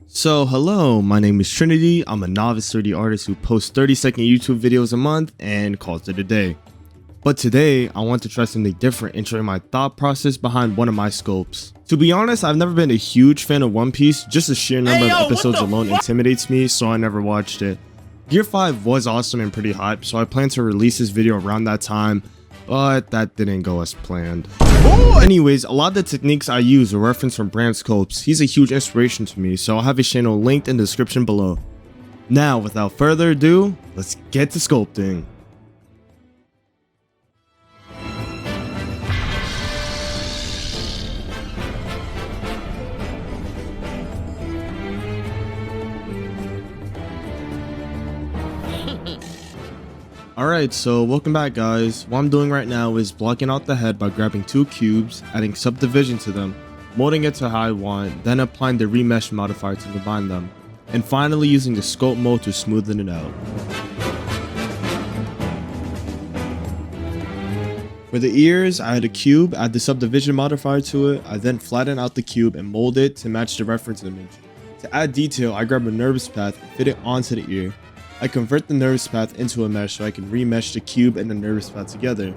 So hello, my name is Trinity. I'm a novice 3D artist who posts 30-second YouTube videos a month and calls it a day. But today, I want to try something different and share my thought process behind one of my sculpts. To be honest, I've never been a huge fan of One Piece, just the sheer number of episodes alone intimidates me, so I never watched it. Gear 5 was awesome and pretty hype, so I plan to release this video around that time, but that didn't go as planned. Anyways, a lot of the techniques I use are referenced from Bransculpt. He's a huge inspiration to me, so I'll have his channel linked in the description below. Now, without further ado, let's get to sculpting. Alright, so welcome back guys. What I'm doing right now is blocking out the head by grabbing two cubes, adding subdivision to them, molding it to how I want, then applying the remesh modifier to combine them, and finally using the sculpt mode to smoothen it out. For the ears, I had a cube, add the subdivision modifier to it, I then flatten out the cube and mold it to match the reference image. To add detail, I grab a nervous path and fit it onto the ear. I convert the nervous path into a mesh so I can remesh the cube and the nervous path together.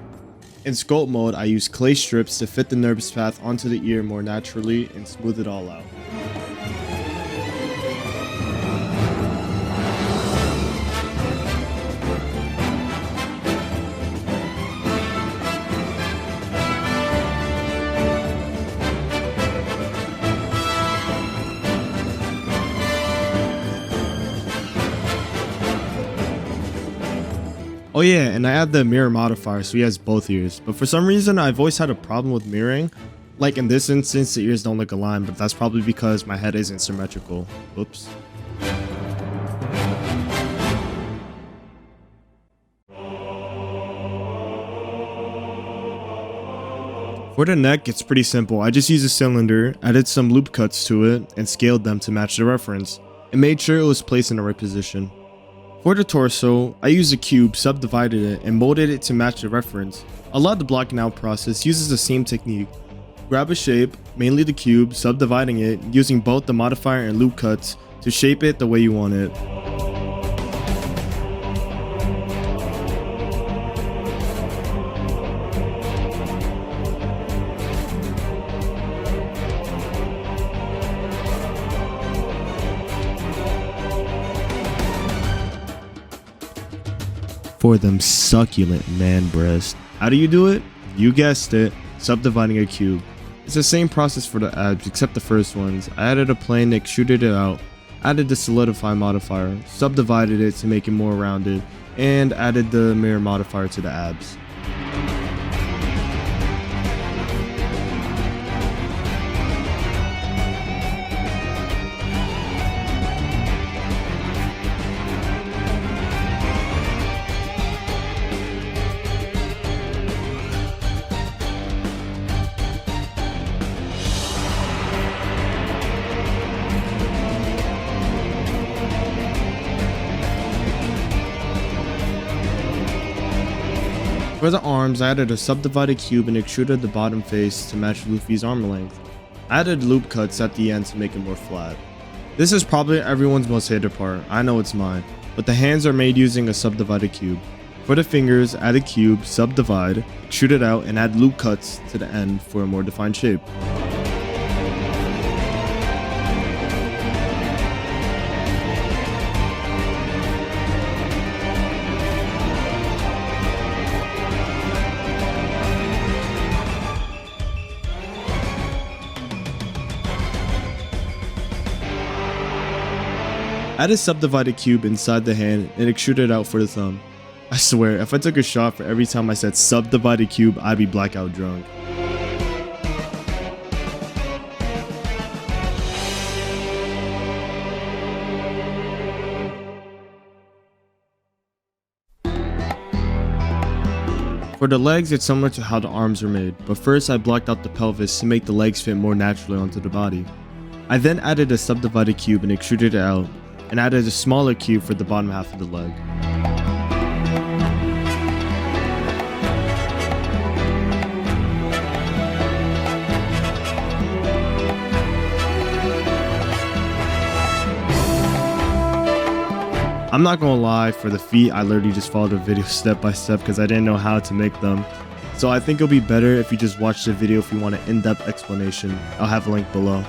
In sculpt mode, I use clay strips to fit the nervous path onto the ear more naturally and smooth it all out. Oh yeah, and I add the mirror modifier so he has both ears, but for some reason I've always had a problem with mirroring. Like in this instance the ears don't look aligned, but that's probably because my head isn't symmetrical. Oops. For the neck, it's pretty simple. I just used a cylinder, added some loop cuts to it, and scaled them to match the reference, and made sure it was placed in the right position. For the torso, I used a cube, subdivided it, and molded it to match the reference. A lot of the blocking out process uses the same technique. Grab a shape, mainly the cube, subdividing it, using both the modifier and loop cuts to shape it the way you want it. For them succulent man breasts. How do you do it? You guessed it, subdividing a cube. It's the same process for the abs except the first ones. I added a plane, extruded it out, added the solidify modifier, subdivided it to make it more rounded, and added the mirror modifier to the abs. For the arms, I added a subdivided cube and extruded the bottom face to match Luffy's arm length. I added loop cuts at the end to make it more flat. This is probably everyone's most hated part, I know it's mine, but the hands are made using a subdivided cube. For the fingers, add a cube, subdivide, extrude it out, and add loop cuts to the end for a more defined shape. Add a subdivided cube inside the hand and extrude it out for the thumb. I swear, if I took a shot for every time I said subdivided cube, I'd be blackout drunk. For the legs, it's similar to how the arms are made, but first I blocked out the pelvis to make the legs fit more naturally onto the body. I then added a subdivided cube and extruded it out, and added a smaller cube for the bottom half of the leg. I'm not gonna lie, for the feet, I literally just followed the video step by step because I didn't know how to make them. So I think it'll be better if you just watch the video if you want an in-depth explanation. I'll have a link below.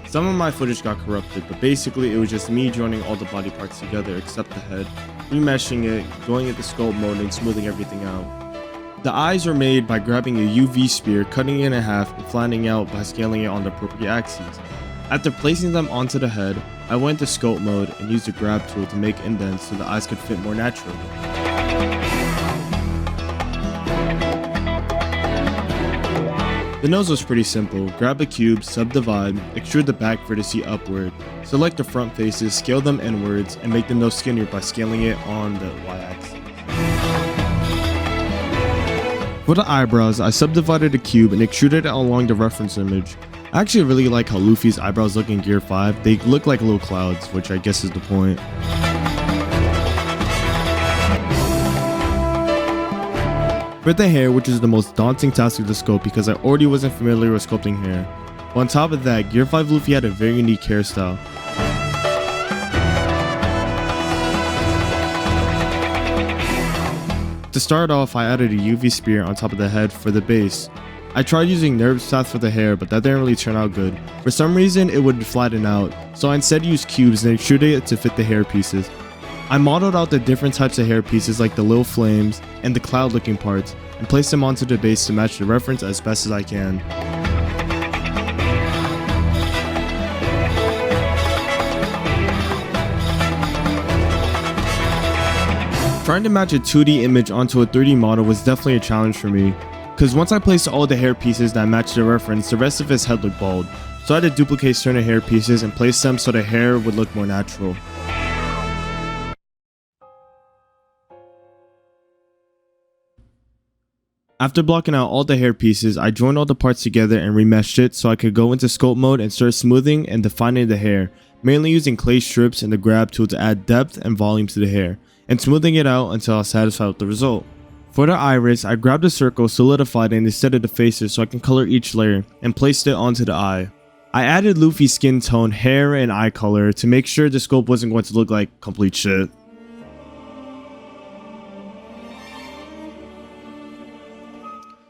Some of my footage got corrupted, but basically it was just me joining all the body parts together except the head, remeshing it, going into sculpt mode and smoothing everything out. The eyes are made by grabbing a UV sphere, cutting it in half and flattening out by scaling it on the appropriate axes. After placing them onto the head, I went to sculpt mode and used the grab tool to make indents so the eyes could fit more naturally. The nose was pretty simple. Grab a cube, subdivide, extrude the back vertex upward, select the front faces, scale them inwards, and make the nose skinnier by scaling it on the y-axis. For the eyebrows, I subdivided the cube and extruded it along the reference image. I actually really like how Luffy's eyebrows look in Gear 5. They look like little clouds, which I guess is the point. For the hair, which is the most daunting task of the sculpt because I already wasn't familiar with sculpting hair. But on top of that, Gear 5 Luffy had a very unique hairstyle. To start off, I added a UV spear on top of the head for the base. I tried using nerve paths for the hair, but that didn't really turn out good. For some reason, it would flatten out, so I instead used cubes and extruded it to fit the hair pieces. I modeled out the different types of hair pieces like the little flames and the cloud looking parts and placed them onto the base to match the reference as best as I can. Trying to match a 2D image onto a 3D model was definitely a challenge for me, because once I placed all the hair pieces that matched the reference, the rest of his head looked bald, so I had to duplicate certain hair pieces and place them so the hair would look more natural. After blocking out all the hair pieces, I joined all the parts together and remeshed it so I could go into sculpt mode and start smoothing and defining the hair, mainly using clay strips and the grab tool to add depth and volume to the hair, and smoothing it out until I was satisfied with the result. For the iris, I grabbed a circle, solidified it instead of the faces so I can color each layer, and placed it onto the eye. I added Luffy's skin tone, hair, and eye color to make sure the sculpt wasn't going to look like complete shit.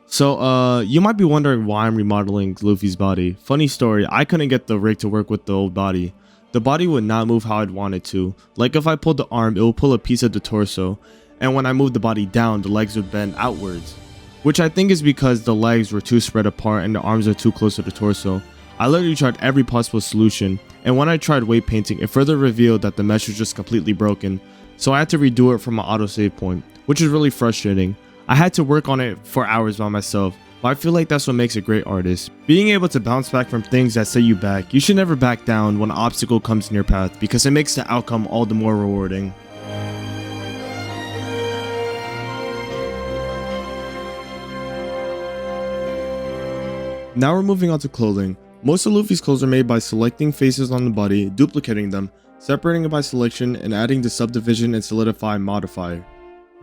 So, you might be wondering why I'm remodeling Luffy's body. Funny story, I couldn't get the rig to work with the old body. The body would not move how I'd want it to. Like if I pulled the arm, it would pull a piece of the torso. And when I moved the body down, the legs would bend outwards. Which I think is because the legs were too spread apart and the arms are too close to the torso. I literally tried every possible solution. And when I tried weight painting, it further revealed that the mesh was just completely broken. So I had to redo it from my autosave point, which is really frustrating. I had to work on it for hours by myself, but I feel like that's what makes a great artist. Being able to bounce back from things that set you back. You should never back down when an obstacle comes in your path because it makes the outcome all the more rewarding. Now we're moving on to clothing. Most of Luffy's clothes are made by selecting faces on the body, duplicating them, separating it by selection, and adding the subdivision and solidify modifier.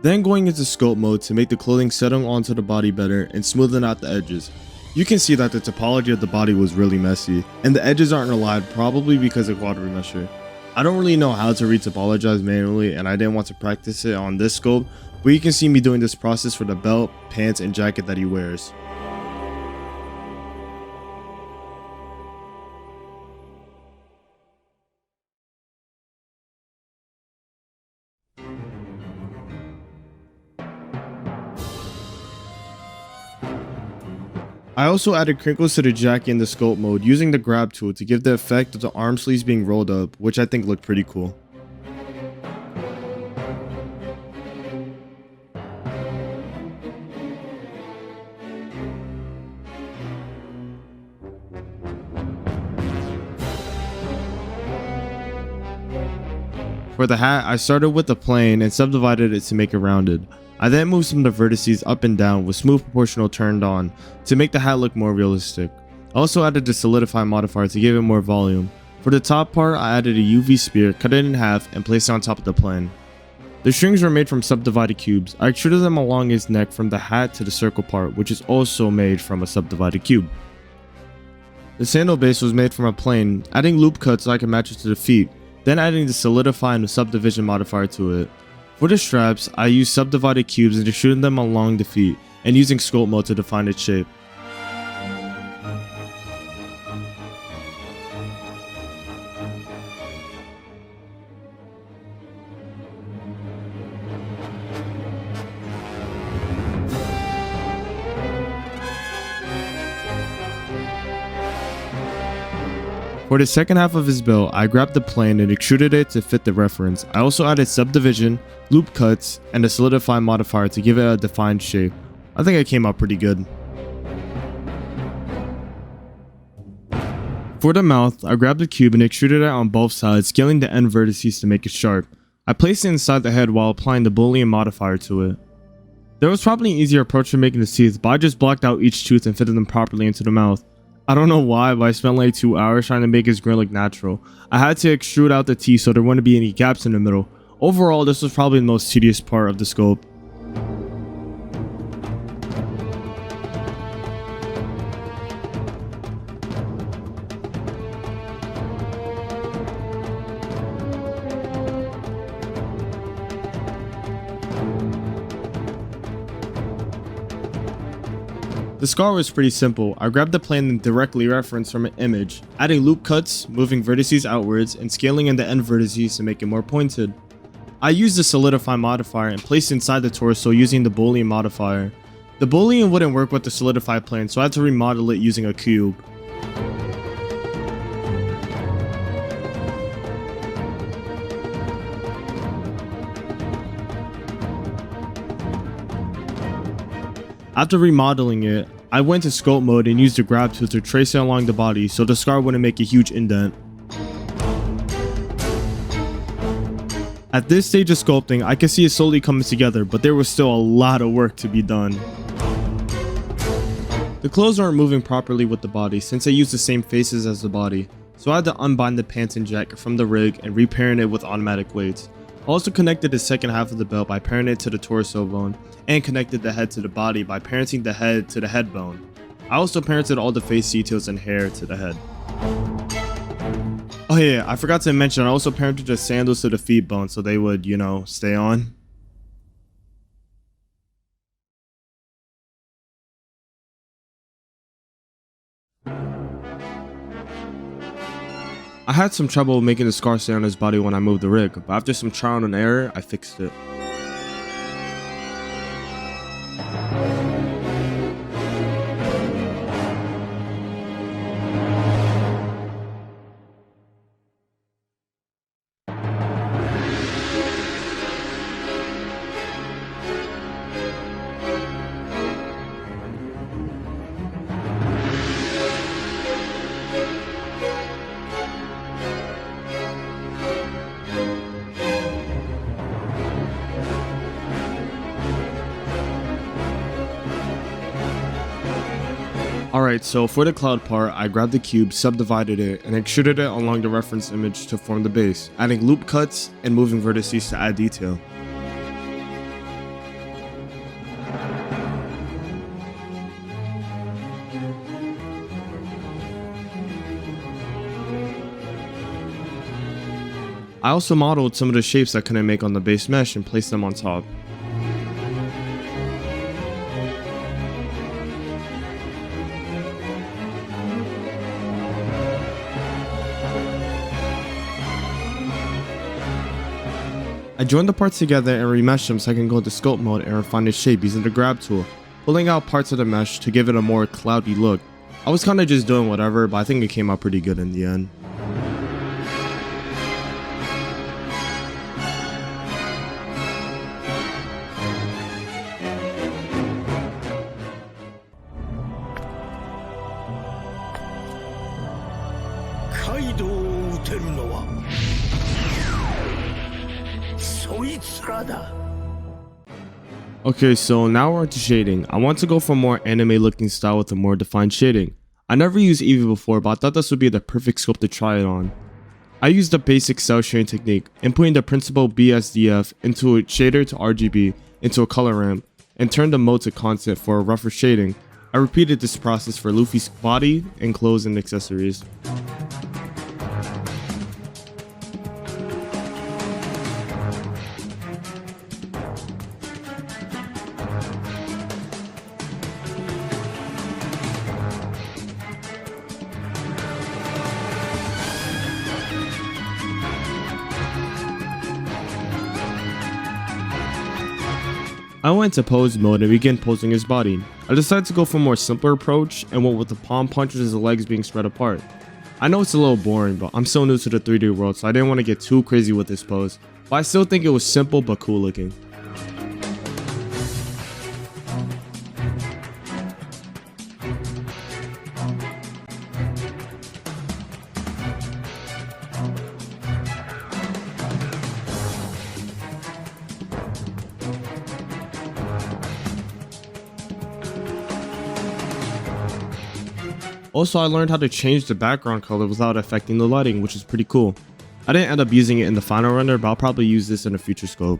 Then going into sculpt mode to make the clothing settle onto the body better and smoothen out the edges. You can see that the topology of the body was really messy, and the edges aren't aligned, probably because of quad remesher. I don't really know how to retopologize manually, and I didn't want to practice it on this sculpt, but you can see me doing this process for the belt, pants, and jacket that he wears. I also added crinkles to the jacket in the sculpt mode using the grab tool to give the effect of the arm sleeves being rolled up, which I think looked pretty cool. For the hat, I started with the plain and subdivided it to make it rounded. I then moved some of the vertices up and down with smooth proportional turned on to make the hat look more realistic. I also added the solidify modifier to give it more volume. For the top part, I added a UV spear, cut it in half, and placed it on top of the plane. The strings were made from subdivided cubes. I extruded them along his neck from the hat to the circle part, which is also made from a subdivided cube. The sandal base was made from a plane, adding loop cuts so I could match it to the feet, then adding the solidify and the subdivision modifier to it. For the straps, I used subdivided cubes and extruded them along the feet, and using sculpt mode to define its shape. For the second half of his build, I grabbed the plane and extruded it to fit the reference. I also added subdivision, loop cuts, and a solidify modifier to give it a defined shape. I think it came out pretty good. For the mouth, I grabbed the cube and extruded it on both sides, scaling the end vertices to make it sharp. I placed it inside the head while applying the Boolean modifier to it. There was probably an easier approach to making the teeth, but I just blocked out each tooth and fitted them properly into the mouth. I don't know why, but I spent like 2 hours trying to make his grin look natural. I had to extrude out the teeth so there wouldn't be any gaps in the middle. Overall, this was probably the most tedious part of the sculpt. The scar was pretty simple. I grabbed the plane and directly referenced from an image, adding loop cuts, moving vertices outwards, and scaling in the end vertices to make it more pointed. I used the solidify modifier and placed it inside the torso using the Boolean modifier. The Boolean wouldn't work with the solidify plane, so I had to remodel it using a cube. After remodeling it, I went to sculpt mode and used the grab tool to trace it along the body so the scar wouldn't make a huge indent. At this stage of sculpting, I could see it slowly coming together, but there was still a lot of work to be done. The clothes aren't moving properly with the body since I used the same faces as the body, so I had to unbind the pants and jacket from the rig and repairing it with automatic weights. I also connected the second half of the belt by pairing it to the torso bone, and connected the head to the body by parenting the head to the head bone. I also parented all the face details and hair to the head. Oh yeah, I forgot to mention I also parented the sandals to the feet bone so they would, you know, stay on. I had some trouble making the scar stay on his body when I moved the rig, but after some trial and error, I fixed it. Alright, so for the cloud part, I grabbed the cube, subdivided it, and extruded it along the reference image to form the base, adding loop cuts and moving vertices to add detail. I also modeled some of the shapes I couldn't make on the base mesh and placed them on top. I joined the parts together and remeshed them so I can go into sculpt mode and refine the shape using the grab tool, pulling out parts of the mesh to give it a more cloudy look. I was kinda just doing whatever, but I think it came out pretty good in the end. Okay, so now we're into shading. I want to go for a more anime looking style with a more defined shading. I never used Eevee before, but I thought this would be the perfect sculpt to try it on. I used the basic cell shading technique, inputting the principal BSDF into a shader to RGB into a color ramp, and turned the mode to constant for a rougher shading. I repeated this process for Luffy's body and clothes and accessories. I went to pose mode and began posing his body. I decided to go for a more simpler approach and went with the palm punches and the legs being spread apart. I know it's a little boring, but I'm so new to the 3D world, so I didn't want to get too crazy with this pose, but I still think it was simple but cool looking. Also, I learned how to change the background color without affecting the lighting, which is pretty cool. I didn't end up using it in the final render, but I'll probably use this in a future scope.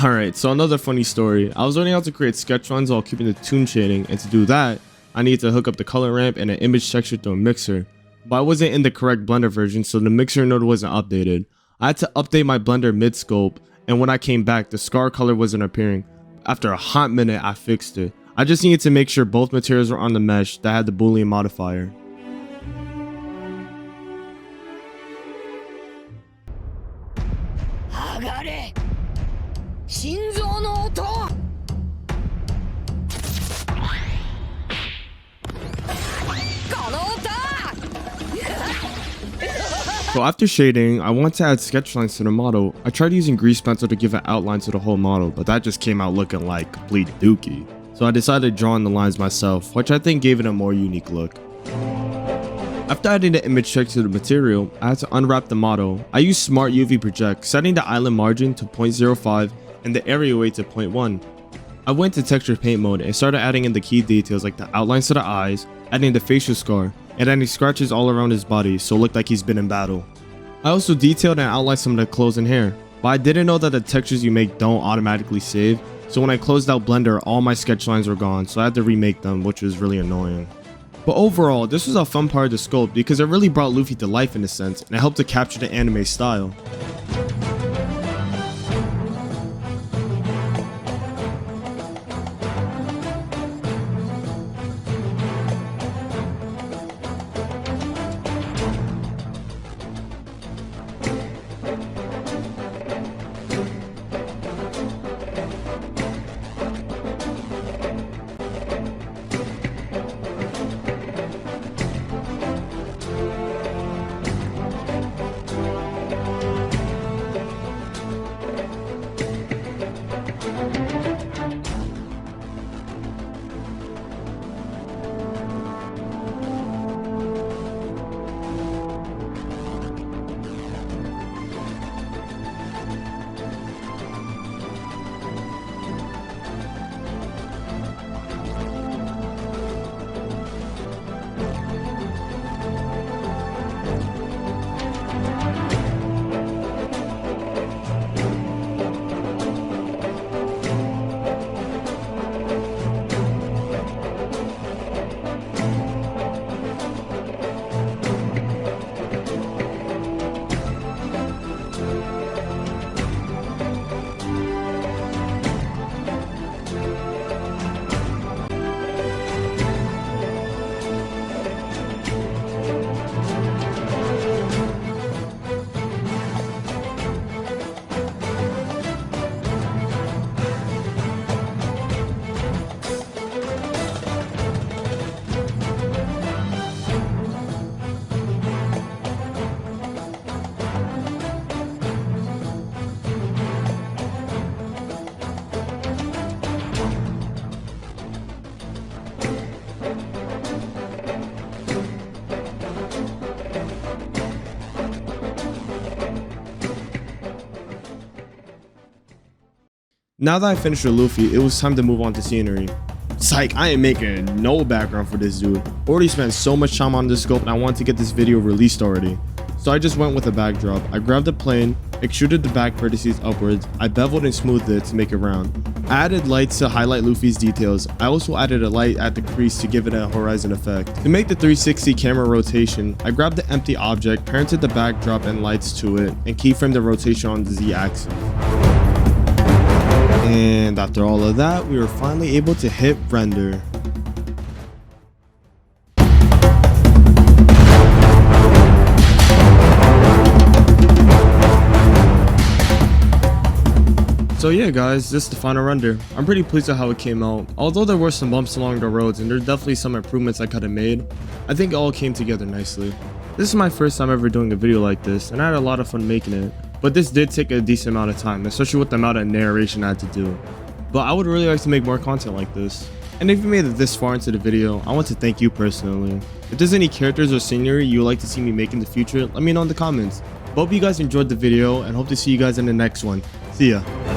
Alright, so another funny story. I was learning how to create sketch lines while keeping the toon shading, and to do that, I needed to hook up the color ramp and an image texture to a mixer. But I wasn't in the correct Blender version, so the mixer node wasn't updated. I had to update my Blender mid-scope, and when I came back, the scar color wasn't appearing. After a hot minute, I fixed it. I just needed to make sure both materials were on the mesh that had the Boolean modifier. So after shading, I want to add sketch lines to the model. I tried using grease pencil to give an outline to the whole model, but that just came out looking like complete dookie. So I decided drawing the lines myself, which I think gave it a more unique look. After adding the image check to the material, I had to unwrap the model. I used Smart UV Project, setting the island margin to 0.05 and the area weight to 0.1. I went to texture paint mode and started adding in the key details like the outlines to the eyes, adding the facial scar, and adding scratches all around his body so it looked like he's been in battle. I also detailed and outlined some of the clothes and hair, but I didn't know that the textures you make don't automatically save, so when I closed out Blender, all my sketch lines were gone, so I had to remake them, which was really annoying. But overall, this was a fun part of the sculpt because it really brought Luffy to life in a sense, and it helped to capture the anime style. Now that I finished with Luffy, it was time to move on to scenery. Psych, I ain't making no background for this dude. Already spent so much time on this sculpt and I wanted to get this video released already. So I just went with a backdrop. I grabbed a plane, extruded the back vertices upwards, I beveled and smoothed it to make it round. I added lights to highlight Luffy's details. I also added a light at the crease to give it a horizon effect. To make the 360 camera rotation, I grabbed the empty object, parented the backdrop and lights to it, and keyframed the rotation on the Z axis. And after all of that, we were finally able to hit render. So yeah guys, this is the final render. I'm pretty pleased with how it came out. Although there were some bumps along the roads and there's definitely some improvements I could have made, I think it all came together nicely. This is my first time ever doing a video like this and I had a lot of fun making it. But this did take a decent amount of time, especially with the amount of narration I had to do. But I would really like to make more content like this. And if you made it this far into the video, I want to thank you personally. If there's any characters or scenery you would like to see me make in the future, let me know in the comments. Hope you guys enjoyed the video and hope to see you guys in the next one. See ya.